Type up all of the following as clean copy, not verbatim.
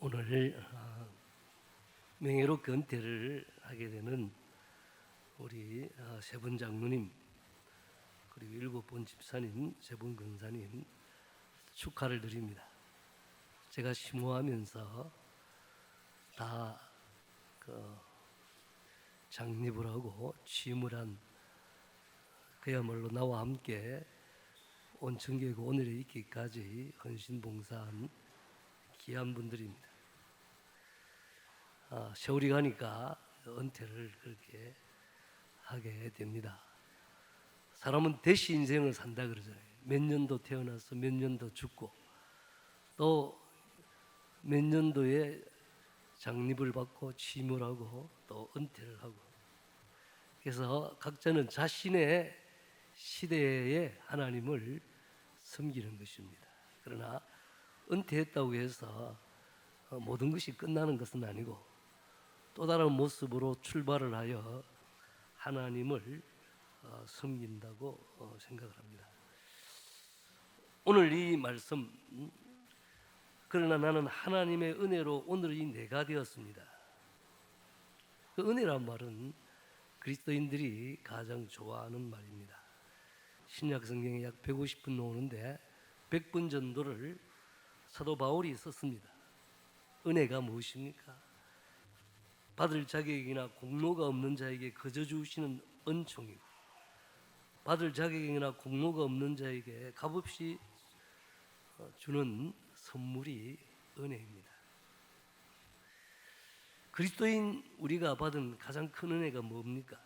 오늘 명예롭게 은퇴를 하게 되는 우리 세 분 장로님 그리고 7분 집사님, 3분 권사님 축하를 드립니다. 제가 심호하면서 다 장립을 하고 취임을 한 그야말로 나와 함께 온천교회가 오늘에 있기까지 헌신봉사한 귀한 분들입니다. 세월이 가니까 은퇴를 그렇게 하게 됩니다. 사람은 대시 인생을 산다 그러잖아요. 몇 년도 태어나서 몇 년도 죽고 또 몇 년도에 장립을 받고 취임을 하고 또 은퇴를 하고, 그래서 각자는 자신의 시대에 하나님을 섬기는 것입니다. 그러나 은퇴했다고 해서 모든 것이 끝나는 것은 아니고 또 다른 모습으로 출발을 하여 하나님을 섬긴다고 생각을 합니다. 오늘 이 말씀, 그러나 나는 하나님의 은혜로 오늘이 내가 되었습니다. 그 은혜란 말은 그리스도인들이 가장 좋아하는 말입니다. 신약 성경에 약 150분 나오는데 100분 정도를 사도 바울이 썼습니다. 은혜가 무엇입니까? 받을 자격이나 공로가 없는 자에게 거저 주시는 은총이고, 받을 자격이나 공로가 없는 자에게 값없이 주는 선물이 은혜입니다. 그리스도인 우리가 받은 가장 큰 은혜가 뭡니까?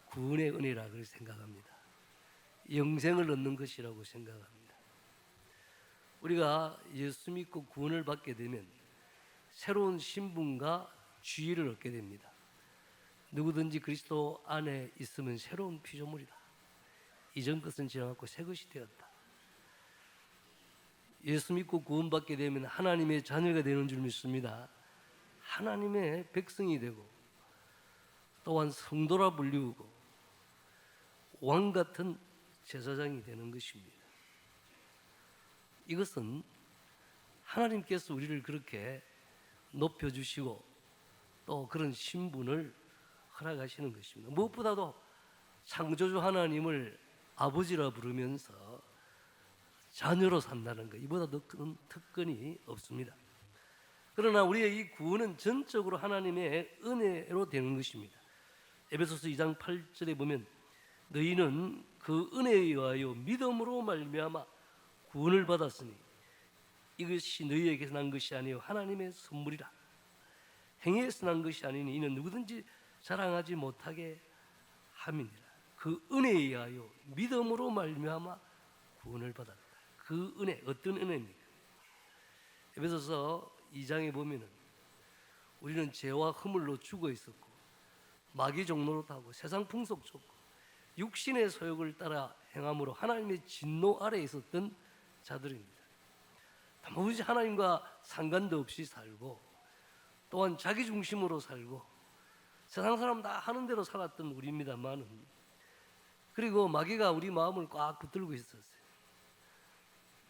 구원의 은혜라고 생각합니다. 영생을 얻는 것이라고 생각합니다. 우리가 예수 믿고 구원을 받게 되면 새로운 신분과 지위를 얻게 됩니다. 누구든지 그리스도 안에 있으면 새로운 피조물이다. 이전 것은 지나갔고 새 것이 되었다. 예수 믿고 구원받게 되면 하나님의 자녀가 되는 줄 믿습니다. 하나님의 백성이 되고 또한 성도라 불리우고 왕 같은 제사장이 되는 것입니다. 이것은 하나님께서 우리를 그렇게 높여주시고 또 그런 신분을 허락하시는 것입니다. 무엇보다도 창조주 하나님을 아버지라 부르면서 자녀로 산다는 것, 이보다 더 큰 특권이 없습니다. 그러나 우리의 이 구원은 전적으로 하나님의 은혜로 되는 것입니다. 에베소서 2장 8절에 보면 너희는 그 은혜에 의하여 믿음으로 말미암아 구원을 받았으니 이것이 너희에게서 난 것이 아니요 하나님의 선물이라. 행위에서 난 것이 아니니 이는 누구든지 자랑하지 못하게 함이니라. 그 은혜에 의하여 믿음으로 말미암아 구원을 받았다. 그 은혜, 어떤 은혜입니까? 에베소서 2장에 보면은 우리는 죄와 허물로 죽어 있었고 마귀 종로로 타고 세상 풍속 쫓고 육신의 소욕을 따라 행함으로 하나님의 진노 아래에 있었던 자들입니다. 도무지 하나님과 상관도 없이 살고 또한 자기 중심으로 살고 세상 사람 다 하는 대로 살았던 우리입니다만은, 그리고 마귀가 우리 마음을 꽉 붙들고 있었어요.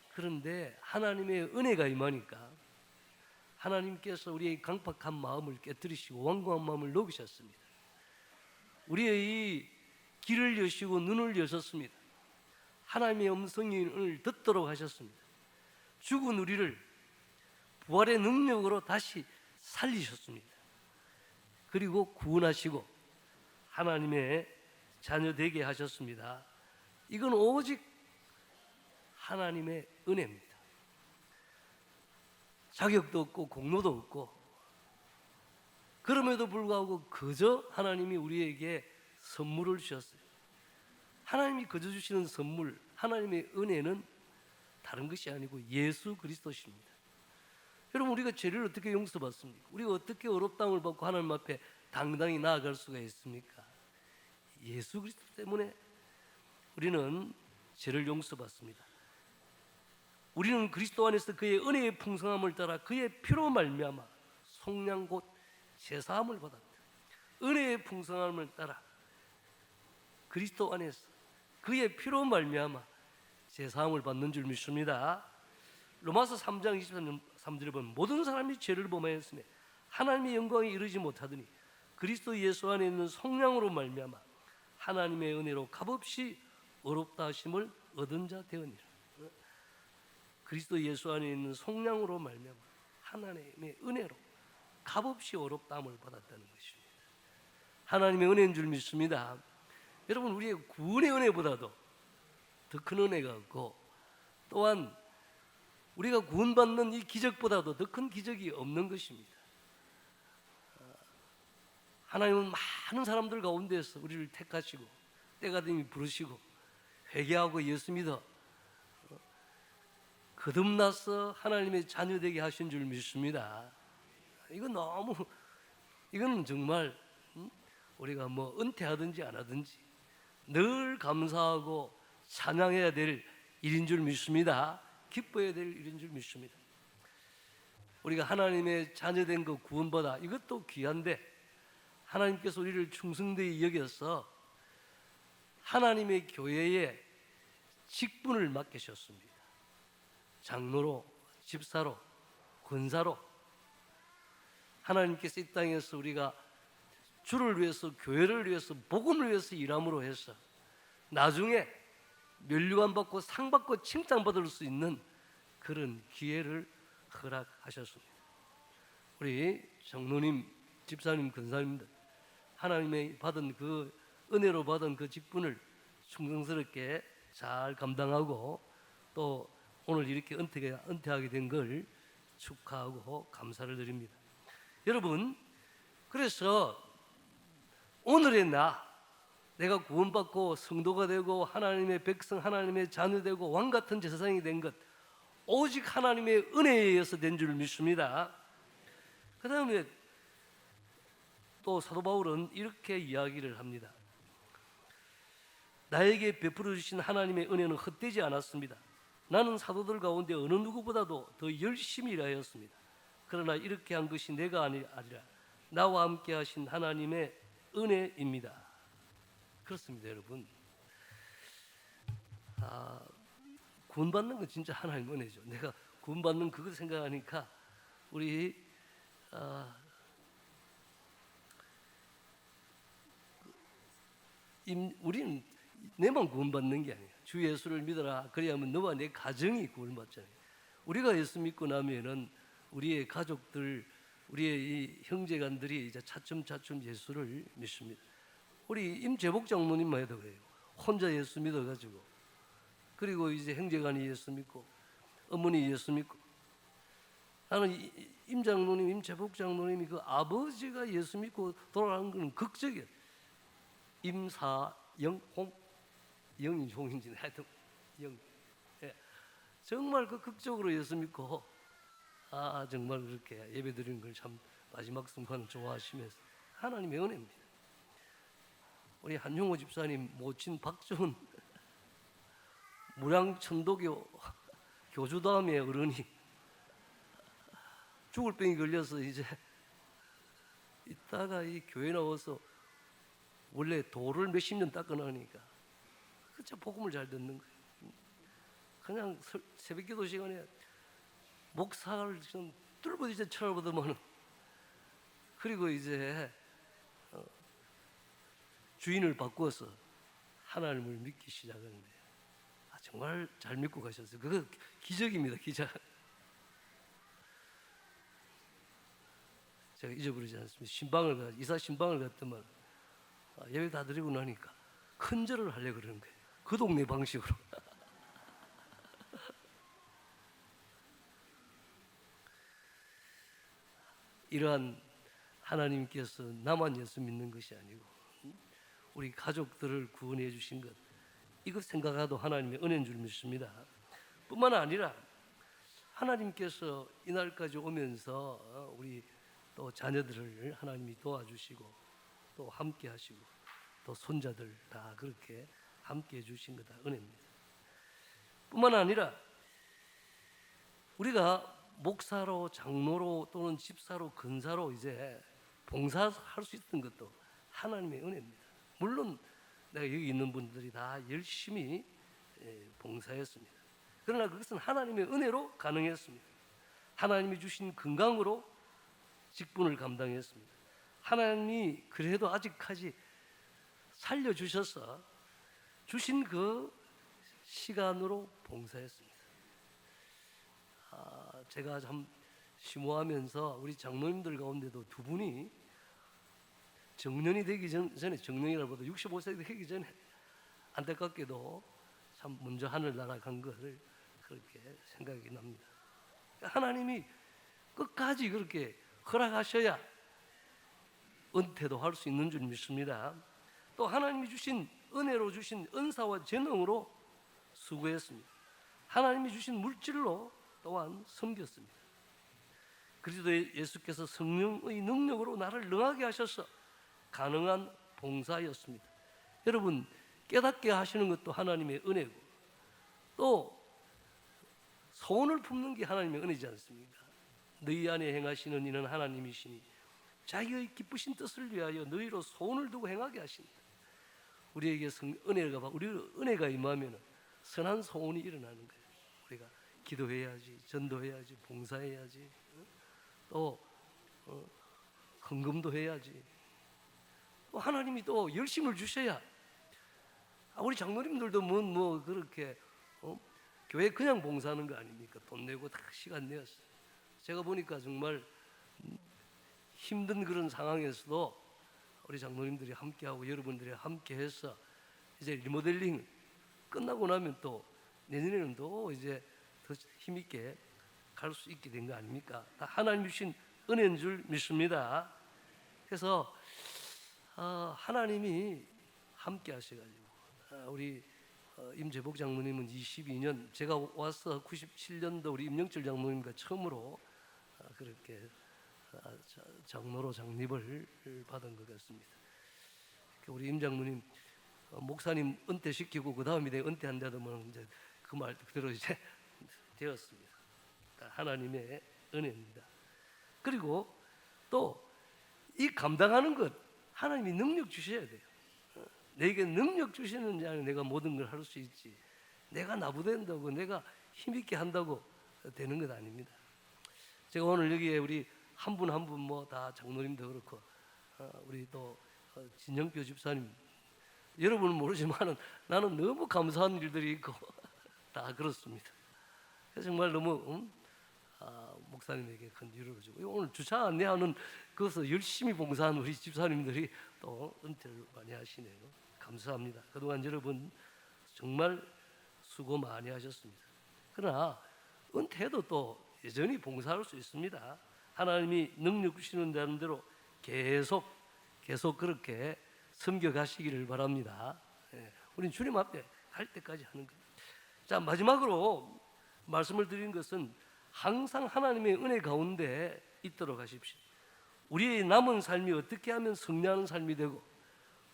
그런데 하나님의 은혜가 임하니까 하나님께서 우리의 강팍한 마음을 깨뜨리시고 완고한 마음을 녹이셨습니다. 우리의 귀를 여시고 눈을 여셨습니다. 하나님의 음성을 듣도록 하셨습니다. 죽은 우리를 부활의 능력으로 다시 살리셨습니다. 그리고 구원하시고 하나님의 자녀 되게 하셨습니다. 이건 오직 하나님의 은혜입니다. 자격도 없고 공로도 없고, 그럼에도 불구하고 그저 하나님이 우리에게 선물을 주셨어요. 하나님이 그저 주시는 선물, 하나님의 은혜는 다른 것이 아니고 예수 그리스도십니다. 여러분, 우리가 죄를 어떻게 용서받습니까? 우리가 어떻게 어렵다함을 받고 하나님 앞에 당당히 나아갈 수가 있습니까? 예수 그리스도 때문에 우리는 죄를 용서받습니다. 우리는 그리스도 안에서 그의 은혜의 풍성함을 따라 그의 피로 말미암아 속량 곧 제사함을 받았다. 은혜의 풍성함을 따라 그리스도 안에서 그의 피로 말미암아 제사함을 받는 줄 믿습니다. 로마서 3장 23절에 보면 모든 사람이 죄를 범하였으며 하나님의 영광에 이르지 못하더니 그리스도 예수 안에 있는 성령으로 말미암아 하나님의 은혜로 값없이 어렵다 하심을 얻은 자 되었니라. 그리스도 예수 안에 있는 성령으로 말미암아 하나님의 은혜로 값없이 어렵다함을 받았다는 것입니다. 하나님의 은혜인 줄 믿습니다. 여러분, 우리의 구원의 은혜보다도 더 큰 은혜가 없고, 또한 우리가 구원받는 이 기적보다도 더 큰 기적이 없는 것입니다. 하나님은 많은 사람들 가운데서 우리를 택하시고 때가 되면 부르시고 회개하고 예수 믿어 거듭나서 하나님의 자녀되게 하신 줄 믿습니다. 이건 정말 우리가 뭐 은퇴하든지 안 하든지 늘 감사하고 찬양해야 될 일인 줄 믿습니다. 기뻐해야 될 일인 줄 믿습니다. 우리가 하나님의 자녀된 그 구원보다 이것도 귀한데, 하나님께서 우리를 충성되이 여겨서 하나님의 교회에 직분을 맡기셨습니다. 장로로, 집사로, 권사로. 하나님께서 이 땅에서 우리가 주를 위해서, 교회를 위해서, 복음을 위해서 일함으로 해서 나중에 면류관 받고 상 받고 칭찬받을 수 있는 그런 기회를 허락하셨습니다. 우리 장로님, 집사님, 권사님들, 하나님의 받은 그 은혜로 받은 그 직분을 충성스럽게 잘 감당하고 또 오늘 이렇게 은퇴하게 된 걸 축하하고 감사를 드립니다. 여러분, 그래서 오늘의 내가 구원받고 성도가 되고 하나님의 백성, 하나님의 자녀 되고 왕같은 제사장이 된 것, 오직 하나님의 은혜에 의해서 된 줄 믿습니다. 그 다음에 또 사도 바울은 이렇게 이야기를 합니다. 나에게 베풀어 주신 하나님의 은혜는 헛되지 않았습니다. 나는 사도들 가운데 어느 누구보다도 더 열심히 일하였습니다. 그러나 이렇게 한 것이 내가 아니라 나와 함께 하신 하나님의 은혜입니다. 그렇습니다, 여러분. 구원받는 건 진짜 하나님의 은혜죠. 내가 구원받는 그것 생각하니까 우리는 내만 구원받는 게 아니에요. 주 예수를 믿어라. 그래야만 너와 내 가정이 구원받잖아요. 우리가 예수 믿고 나면은 우리의 가족들, 우리의 이 형제간들이 이제 차츰차츰 예수를 믿습니다. 우리 임재복 장로님만 해도 그래요. 혼자 예수 믿어가지고, 그리고 이제 형제간이 예수 믿고, 어머니 예수 믿고. 나는 임 장로님, 임재복 장로님이 그 아버지가 예수 믿고 돌아가는 건 극적이에요. 임사영홍, 영인홍인지 하여튼 영. 예. 정말 그 극적으로 예수 믿고 정말 그렇게 예배드리는 걸 참 마지막 순간을 좋아하시면서 하나님의 은혜입니다. 우리 한용호 집사님 모친 박정은 무량천도교 교주다음의 어른이 죽을 병이 걸려서 이제 이따가 이 교회 나와서 원래 돌을 몇십 년 닦아 나니까 진짜 복음을 잘 듣는 거예요. 그냥 새벽기도 시간에 목사를 좀 뚫고 이제 쳐다보더만은, 그리고 이제 주인을 바꾸어서 하나님을 믿기 시작하는데 정말 잘 믿고 가셨어요. 그거 기적입니다, 기적. 제가 잊어버리지 않습니다. 이사 신방을 갔더만 예배 다 드리고 나니까 큰절을 하려고 그러는 거예요. 그 동네 방식으로. 이러한 하나님께서 나만 예수 믿는 것이 아니고 우리 가족들을 구원해 주신 것, 이것 생각해도 하나님의 은혜인 줄 믿습니다. 뿐만 아니라 하나님께서 이날까지 오면서 우리 또 자녀들을 하나님이 도와주시고 또 함께 하시고 또 손자들 다 그렇게 함께 해주신 거다 은혜입니다. 뿐만 아니라 우리가 목사로, 장로로 또는 집사로, 권사로 이제 봉사할 수 있던 것도 하나님의 은혜입니다. 물론 내가 여기 있는 분들이 다 열심히 봉사했습니다. 그러나 그것은 하나님의 은혜로 가능했습니다. 하나님이 주신 건강으로 직분을 감당했습니다. 하나님이 그래도 아직까지 살려주셔서 주신 그 시간으로 봉사했습니다. 제가 참 심오하면서 우리 장로님들 가운데도 두 분이 정년이 되기 전에, 정년이라보다 65세 되기 전에 안타깝게도 참 먼저 하늘 날아간 것을 그렇게 생각이 납니다. 하나님이 끝까지 그렇게 허락하셔야 은퇴도 할 수 있는 줄 믿습니다. 또 하나님이 주신 은혜로 주신 은사와 재능으로 수고했습니다. 하나님이 주신 물질로 또한 섬겼습니다. 그리스도 예수께서 성령의 능력으로 나를 능하게 하셔서 가능한 봉사였습니다. 여러분, 깨닫게 하시는 것도 하나님의 은혜고, 또 소원을 품는 게 하나님의 은혜지 않습니까? 너희 안에 행하시는 이는 하나님이시니 자기의 기쁘신 뜻을 위하여 너희로 소원을 두고 행하게 하신다. 우리에게 은혜가 임하면 선한 소원이 일어나는 거예요. 우리가 기도해야지, 전도해야지, 봉사해야지, 또 헌금도 해야지. 또 하나님이 또 열심을 주셔야. 우리 장로님들도 그렇게 교회 그냥 봉사하는 거 아닙니까? 돈 내고 다 시간 내었어요. 제가 보니까 정말 힘든 그런 상황에서도 우리 장로님들이 함께하고 여러분들이 함께해서 이제 리모델링 끝나고 나면 또 내년에는 또 이제 더 힘있게 갈 수 있게 된 거 아닙니까? 다 하나님 주신 은혜인 줄 믿습니다. 그래서 하나님이 함께 하셔가지고 우리 임재복 장로님은 22년, 제가 와서 97년도 우리 임영철 장로님과 처음으로 그렇게 장로로 장립을 받은 것 같습니다. 우리 임 장로님 목사님 은퇴시키고 그 다음에 내가 은퇴한다도 이제 그 말 그대로 이제 되었습니다. 하나님의 은혜입니다. 그리고 또 이 감당하는 것 하나님이 능력 주셔야 돼요. 내게 능력 주시는 자는 내가 모든 걸 할 수 있지, 내가 나부된다고 내가 힘있게 한다고 되는 것 아닙니다. 제가 오늘 여기에 우리 한 분 한 분 다 장로님도 그렇고 우리 또 진영표 집사님, 여러분은 모르지만 나는 너무 감사한 일들이 있고 다 그렇습니다. 그래서 정말 너무 목사님에게 큰 위로를 주고, 오늘 주차 안내하는 그것을 열심히 봉사한 우리 집사님들이 또 은퇴를 많이 하시네요. 감사합니다. 그동안 여러분 정말 수고 많이 하셨습니다. 그러나 은퇴해도 또 여전히 봉사할 수 있습니다. 하나님이 능력 주시는 대로 계속 그렇게 섬겨가시기를 바랍니다. 우린 주님 앞에 갈 때까지 하는 거예요. 자, 마지막으로 말씀을 드린 것은 항상 하나님의 은혜 가운데 있도록 하십시오. 우리의 남은 삶이 어떻게 하면 승리하는 삶이 되고,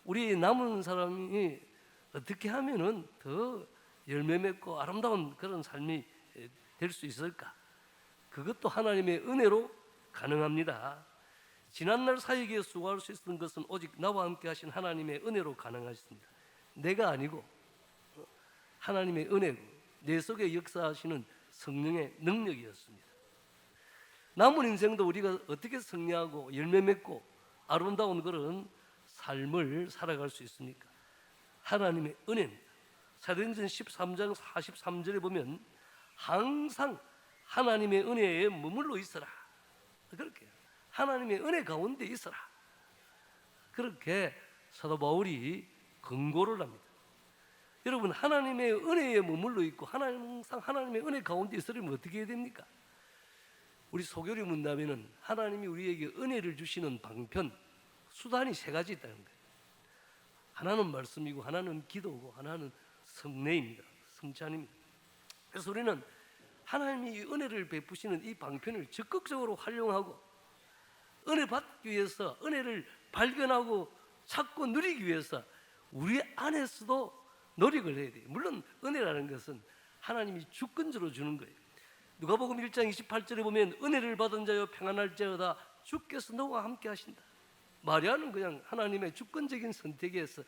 우리의 남은 사람이 어떻게 하면은 더 열매 맺고 아름다운 그런 삶이 될 수 있을까? 그것도 하나님의 은혜로 가능합니다. 지난날 사역에 수고할 수 있었던 것은 오직 나와 함께 하신 하나님의 은혜로 가능하셨습니다. 내가 아니고 하나님의 은혜고 내 속에 역사하시는 성령의 능력이었습니다. 남은 인생도 우리가 어떻게 승리하고 열매 맺고 아름다운 그런 삶을 살아갈 수 있습니까? 하나님의 은혜입니다. 사도행전 13장 43절에 보면 항상 하나님의 은혜에 머물러 있어라, 그렇게 하나님의 은혜 가운데 있어라, 그렇게 사도 바울이 권고를 합니다. 여러분, 하나님의 은혜에 머물러 있고 항상 하나님의 은혜 가운데 있으려면 어떻게 해야 됩니까? 우리 소교리 문답에는 하나님이 우리에게 은혜를 주시는 방편, 수단이 세 가지 있다는 거예요. 하나는 말씀이고, 하나는 기도고, 하나는 성례입니다. 성찬입니다. 그래서 우리는 하나님이 은혜를 베푸시는 이 방편을 적극적으로 활용하고 은혜 받기 위해서, 은혜를 발견하고 찾고 누리기 위해서 우리 안에서도 노력을 해야 돼요. 물론 은혜라는 것은 하나님이 주권적으로 주는 거예요. 누가복음 1장 28절에 보면 은혜를 받은 자여 평안할지어다 주께서 너와 함께 하신다. 마리아는 그냥 하나님의 주권적인 선택에서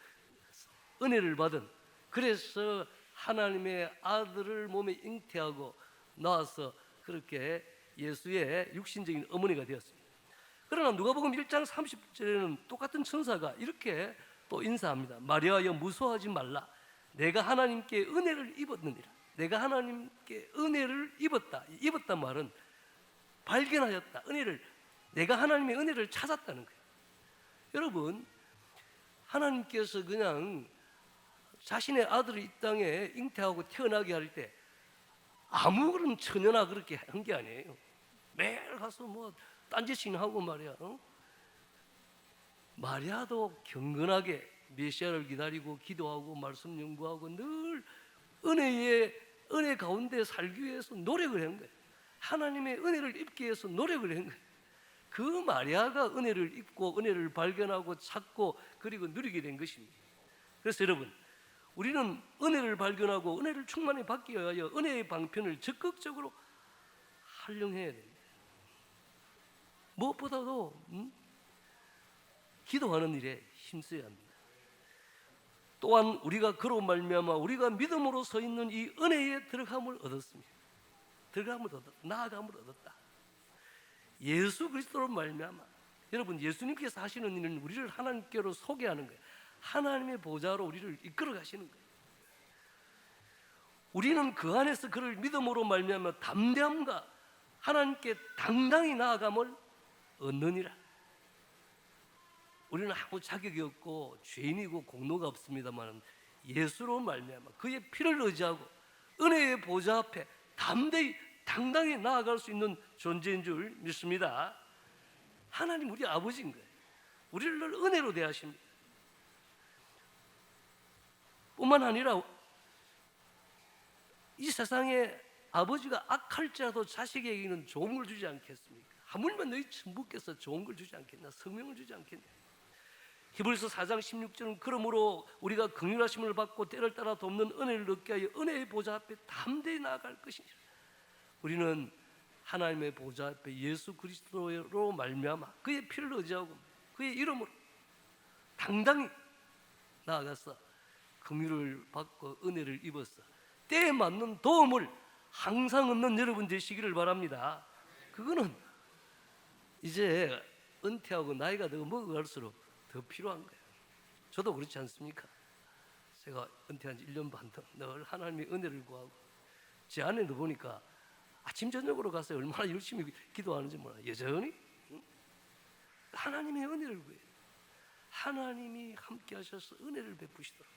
은혜를 받은, 그래서 하나님의 아들을 몸에 잉태하고 낳아서 그렇게 예수의 육신적인 어머니가 되었습니다. 그러나 누가복음 1장 30절에는 똑같은 천사가 이렇게 또 인사합니다. 마리아여 무서워하지 말라. 내가 하나님께 은혜를 입었느니라. 내가 하나님께 은혜를 입었다. 입었단 말은 발견하였다. 내가 하나님의 은혜를 찾았다는 거예요. 여러분, 하나님께서 그냥 자신의 아들을 이 땅에 잉태하고 태어나게 할 때 아무 그런 처녀나 그렇게 한 게 아니에요. 매일 가서 뭐 딴짓이나 하고 말이야. 마리아도 경건하게 메시아를 기다리고 기도하고 말씀 연구하고 늘 은혜 가운데 살기 위해서 노력을 한 거예요. 하나님의 은혜를 입기 위해서 노력을 한 거예요. 그 마리아가 은혜를 입고 은혜를 발견하고 찾고 그리고 누리게 된 것입니다. 그래서 여러분, 우리는 은혜를 발견하고 은혜를 충만히 받기 위하여 은혜의 방편을 적극적으로 활용해야 됩니다. 무엇보다도 기도하는 일에 힘써야 합니다. 또한 우리가 그로 말미암아 우리가 믿음으로 서 있는 이 은혜에 들어감을 얻었습니다. 나아감을 얻었다. 예수 그리스도로 말미암아. 여러분, 예수님께서 하시는 일은 우리를 하나님께로 소개하는 거예요. 하나님의 보좌로 우리를 이끌어 가시는 거예요. 우리는 그 안에서 그를 믿음으로 말미암아 담대함과 하나님께 당당히 나아감을 얻느니라. 우리는 아무 자격이 없고 죄인이고 공로가 없습니다만 예수로 말미암아 그의 피를 의지하고 은혜의 보좌 앞에 당당히 나아갈 수 있는 존재인 줄 믿습니다. 하나님 우리 아버지인 거예요. 우리를 늘 은혜로 대하십니다. 뿐만 아니라 이 세상에 아버지가 악할지라도 자식에게는 좋은 걸 주지 않겠습니까? 하물며 너희 천부께서 좋은 걸 주지 않겠나? 성명을 주지 않겠냐? 히브리서 4장 16절은 그러므로 우리가 긍휼하심을 받고 때를 따라 돕는 은혜를 얻게 하여 은혜의 보좌 앞에 담대히 나아갈 것이니라. 우리는 하나님의 보좌 앞에 예수 그리스도로 말미암아 그의 피를 의지하고 그의 이름으로 당당히 나아가서 긍휼을 받고 은혜를 입어서 때에 맞는 도움을 항상 얻는 여러분 되시기를 바랍니다. 그거는 이제 은퇴하고 나이가 더 먹어갈수록 더 필요한 거예요. 저도 그렇지 않습니까? 제가 은퇴한 지 1년 반 동안 늘 하나님의 은혜를 구하고 제 아내도 보니까 아침 저녁으로 가서 얼마나 열심히 기도하는지 몰라. 여전히 하나님의 은혜를 구해요. 하나님이 함께 하셔서 은혜를 베푸시더라고요.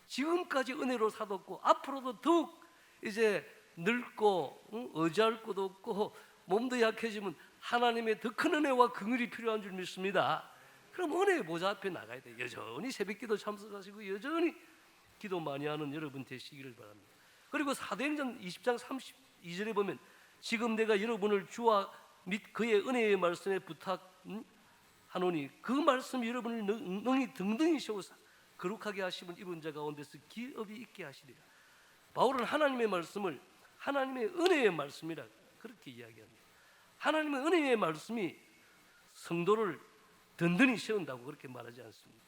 지금까지 은혜로 사뒀고 앞으로도 더욱 이제 늙고 의지할 것도 없고 몸도 약해지면 하나님의 더 큰 은혜와 긍휼이 필요한 줄 믿습니다. 그럼 은혜의 보좌 앞에 나가야 돼요. 여전히 새벽기도 참석하시고 여전히 기도 많이 하는 여러분 되시기를 바랍니다. 그리고 사도행전 20장 32절에 보면 지금 내가 여러분을 주와 및 그의 은혜의 말씀에 부탁하노니 그 말씀이 여러분을 능히 등등히 세우사 거룩하게 하심을 이룬 자 가운데서 기업이 있게 하시리라. 바울은 하나님의 말씀을 하나님의 은혜의 말씀이라 그렇게 이야기합니다. 하나님의 은혜의 말씀이 성도를 든든히 세운다고 그렇게 말하지 않습니다.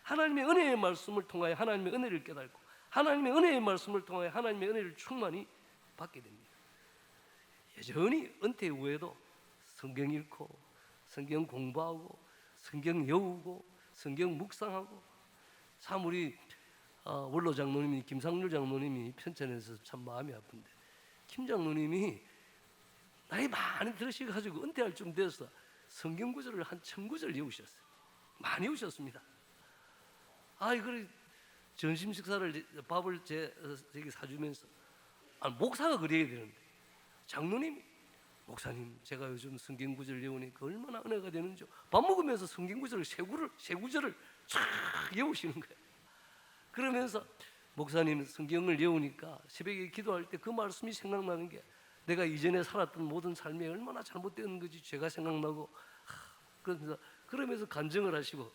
하나님의 은혜의 말씀을 통하여 하나님의 은혜를 깨닫고 하나님의 은혜의 말씀을 통하여 하나님의 은혜를 충만히 받게 됩니다. 여전히 은퇴 후에도 성경 읽고 성경 공부하고 성경 외우고 성경 묵상하고 참 우리 원로 장로님이 김상률 장로님이 편찬해서 참 마음이 아픈데 김 장로님이 나이 많이 들으셔가지고 은퇴할 쯤 돼서 성경 구절을 한 1000구절 외우셨어요. 많이 외우셨습니다. 그래 점심 식사를 밥을 제게 사주면서 목사가 그래야 되는데 장로님이 목사님 제가 요즘 성경 구절 외우니까 얼마나 은혜가 되는지 밥 먹으면서 성경 구절을 세 구절을 쫙 외우시는 거예요. 그러면서 목사님 성경을 외우니까 새벽에 기도할 때 그 말씀이 생각나는 게 내가 이전에 살았던 모든 삶이 얼마나 잘못된 건지 죄가 생각나고 그러면서 간증을 하시고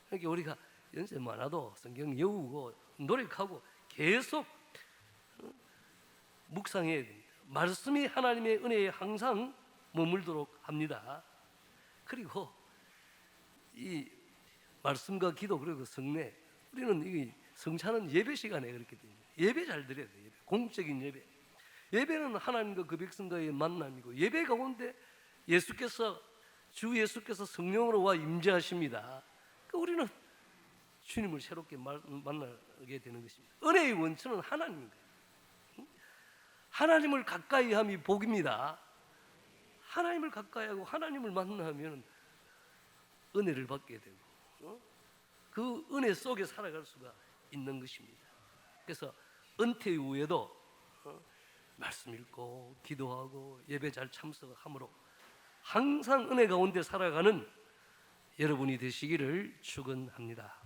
그러니까 우리가 연세 많아도 성경 외우고 노력하고 계속 묵상해야 됩니다. 말씀이 하나님의 은혜에 항상 머물도록 합니다. 그리고 이 말씀과 기도 그리고 성례 우리는 이 성찬은 예배 시간에 그렇게 됩니다. 예배 잘 드려야 돼요. 예배. 공적인 예배. 예배는 하나님과 그 백성과의 만남이고, 예배 가운데 주 예수께서 성령으로 와 임재하십니다. 그러니까 우리는 주님을 새롭게 만나게 되는 것입니다. 은혜의 원천은 하나님입니다. 하나님을 가까이 함이 복입니다. 하나님을 가까이 하고 하나님을 만나면 은혜를 받게 되고, 그 은혜 속에 살아갈 수가 있는 것입니다. 그래서 은퇴 이후에도 말씀 읽고 기도하고 예배 잘 참석함으로 항상 은혜 가운데 살아가는 여러분이 되시기를 축원합니다.